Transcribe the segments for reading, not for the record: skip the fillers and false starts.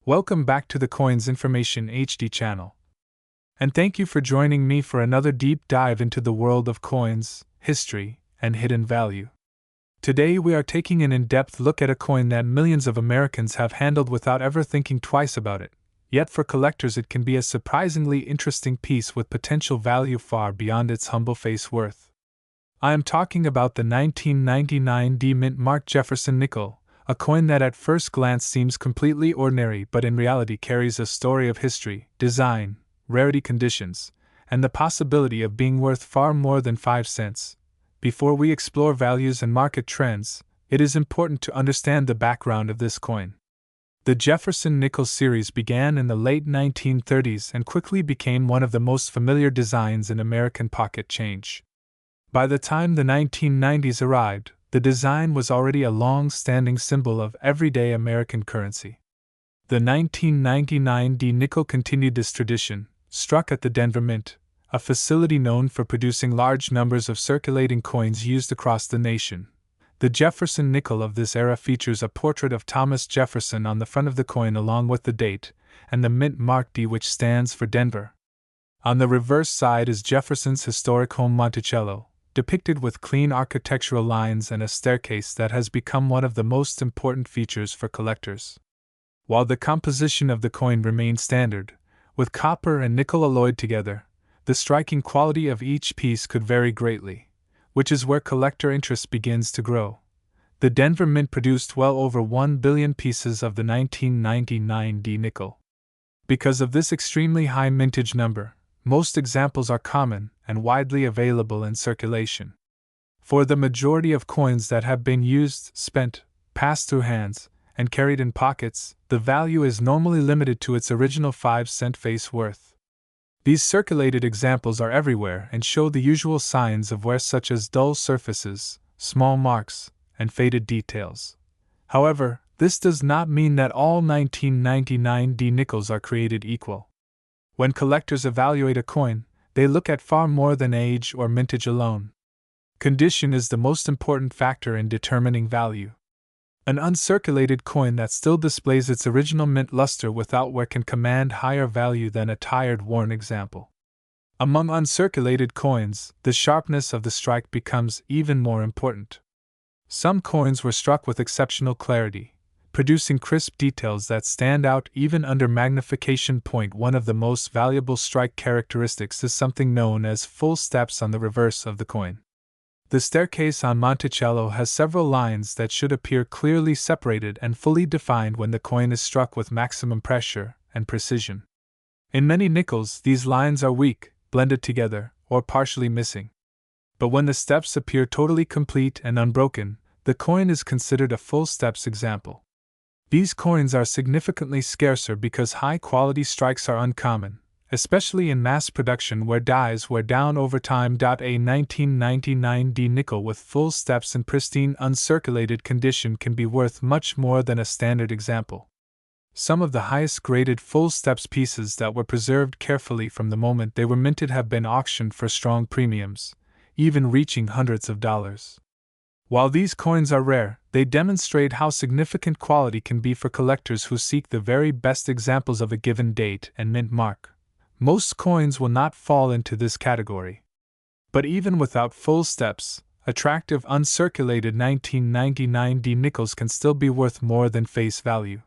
Welcome back to the Coins Information HD channel. And thank you for joining me for another deep dive into the world of coins, history, and hidden value. Today we are taking an in-depth look at a coin that millions of Americans have handled without ever thinking twice about it, yet for collectors it can be a surprisingly interesting piece with potential value far beyond its humble face worth. I am talking about the 1999 D-Mint-marked Jefferson Nickel, a coin that at first glance seems completely ordinary but in reality carries a story of history, design, rarity conditions, and the possibility of being worth far more than 5 cents. Before we explore values and market trends, it is important to understand the background of this coin. The Jefferson Nickel series began in the late 1930s and quickly became one of the most familiar designs in American pocket change. By the time the 1990s arrived, the design was already a long-standing symbol of everyday American currency. The 1999 D-Nickel continued this tradition, struck at the Denver Mint, a facility known for producing large numbers of circulating coins used across the nation. The Jefferson Nickel of this era features a portrait of Thomas Jefferson on the front of the coin along with the date, and the mint mark D, which stands for Denver. On the reverse side is Jefferson's historic home Monticello, depicted with clean architectural lines and a staircase that has become one of the most important features for collectors. While the composition of the coin remained standard, with copper and nickel alloyed together, the striking quality of each piece could vary greatly, which is where collector interest begins to grow. The Denver Mint produced well over 1 billion pieces of the 1999 D-Nickel. Because of this extremely high mintage number, most examples are common and widely available in circulation. For the majority of coins that have been used, spent, passed through hands, and carried in pockets, the value is normally limited to its original 5-cent face worth. These circulated examples are everywhere and show the usual signs of wear, such as dull surfaces, small marks, and faded details. However, this does not mean that all 1999 D-Nickels are created equal. When collectors evaluate a coin, they look at far more than age or mintage alone. Condition is the most important factor in determining value. An uncirculated coin that still displays its original mint luster without wear can command higher value than a tired, worn example. Among uncirculated coins, the sharpness of the strike becomes even more important. Some coins were struck with exceptional clarity, producing crisp details that stand out even under magnification. One of the most valuable strike characteristics is something known as full steps on the reverse of the coin. The staircase on Monticello has several lines that should appear clearly separated and fully defined when the coin is struck with maximum pressure and precision. In many nickels, these lines are weak, blended together, or partially missing. But when the steps appear totally complete and unbroken, the coin is considered a full steps example. These coins are significantly scarcer because high-quality strikes are uncommon, especially in mass production where dies wear down over time. A 1999 D-Nickel with full steps in pristine uncirculated condition can be worth much more than a standard example. Some of the highest graded full steps pieces that were preserved carefully from the moment they were minted have been auctioned for strong premiums, even reaching hundreds of dollars. While these coins are rare, they demonstrate how significant quality can be for collectors who seek the very best examples of a given date and mint mark. Most coins will not fall into this category. But even without full steps, attractive uncirculated 1999 D-Nickels can still be worth more than face value.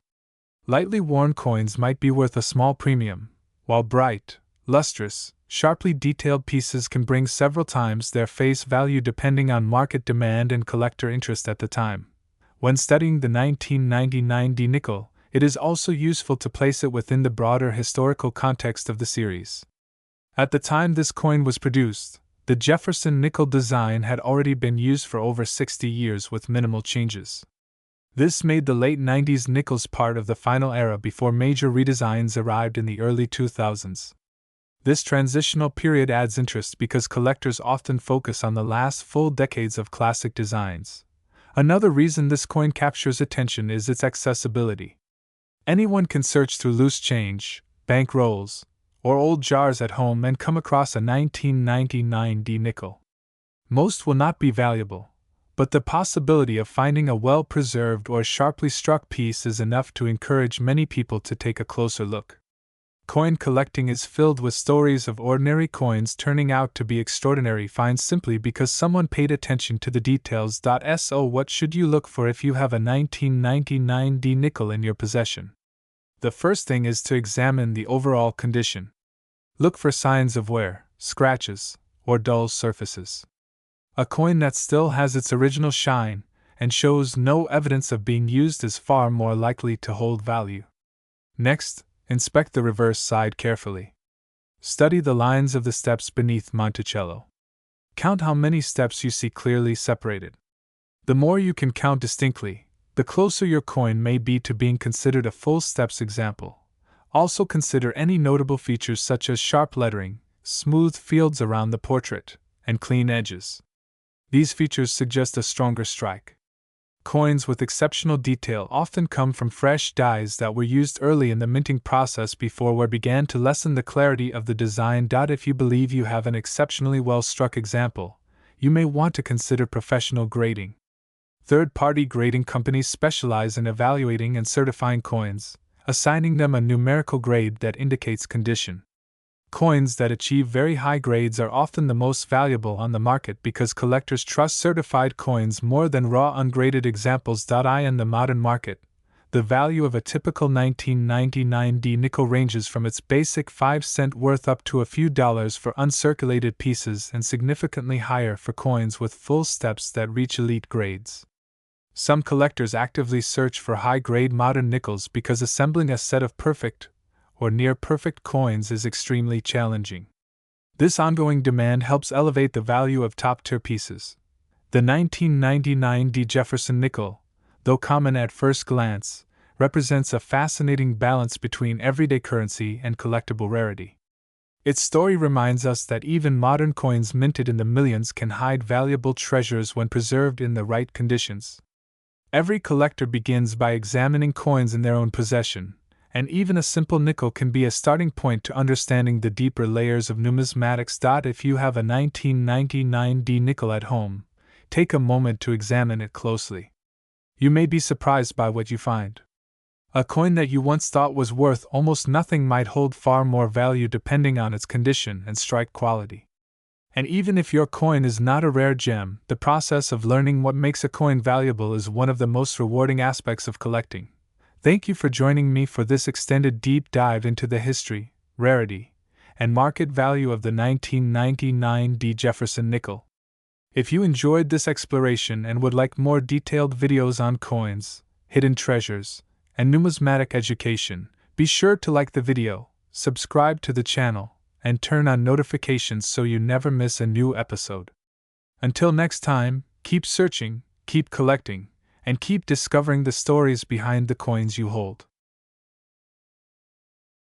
Lightly worn coins might be worth a small premium, while bright, lustrous, sharply detailed pieces can bring several times their face value depending on market demand and collector interest at the time. When studying the 1999 D-Nickel, it is also useful to place it within the broader historical context of the series. At the time this coin was produced, the Jefferson Nickel design had already been used for over 60 years with minimal changes. This made the late 90s nickels part of the final era before major redesigns arrived in the early 2000s. This transitional period adds interest because collectors often focus on the last full decades of classic designs. Another reason this coin captures attention is its accessibility. Anyone can search through loose change, bank rolls, or old jars at home and come across a 1999 D-Nickel. Most will not be valuable, but the possibility of finding a well-preserved or sharply struck piece is enough to encourage many people to take a closer look. Coin collecting is filled with stories of ordinary coins turning out to be extraordinary finds simply because someone paid attention to the details. So what should you look for if you have a 1999 D nickel in your possession? The first thing is to examine the overall condition. Look for signs of wear, scratches, or dull surfaces. A coin that still has its original shine and shows no evidence of being used is far more likely to hold value. Next, inspect the reverse side carefully. Study the lines of the steps beneath Monticello. Count how many steps you see clearly separated. The more you can count distinctly, the closer your coin may be to being considered a full steps example. Also consider any notable features such as sharp lettering, smooth fields around the portrait, and clean edges. These features suggest a stronger strike. Coins with exceptional detail often come from fresh dies that were used early in the minting process before wear began to lessen the clarity of the design. If you believe you have an exceptionally well-struck example, you may want to consider professional grading. Third-party grading companies specialize in evaluating and certifying coins, assigning them a numerical grade that indicates condition. Coins that achieve very high grades are often the most valuable on the market because collectors trust certified coins more than raw ungraded examples. In the modern market, the value of a typical 1999 D nickel ranges from its basic 5-cent worth up to a few dollars for uncirculated pieces and significantly higher for coins with full steps that reach elite grades. Some collectors actively search for high-grade modern nickels because assembling a set of perfect or near-perfect coins is extremely challenging. This ongoing demand helps elevate the value of top-tier pieces. The 1999 D Jefferson Nickel, though common at first glance, represents a fascinating balance between everyday currency and collectible rarity. Its story reminds us that even modern coins minted in the millions can hide valuable treasures when preserved in the right conditions. Every collector begins by examining coins in their own possession, and even a simple nickel can be a starting point to understanding the deeper layers of numismatics. If you have a 1999 D nickel at home, take a moment to examine it closely. You may be surprised by what you find. A coin that you once thought was worth almost nothing might hold far more value depending on its condition and strike quality. And even if your coin is not a rare gem, the process of learning what makes a coin valuable is one of the most rewarding aspects of collecting. Thank you for joining me for this extended deep dive into the history, rarity, and market value of the 1999 D Jefferson Nickel. If you enjoyed this exploration and would like more detailed videos on coins, hidden treasures, and numismatic education, be sure to like the video, subscribe to the channel, and turn on notifications so you never miss a new episode. Until next time, keep searching, keep collecting, and keep discovering the stories behind the coins you hold.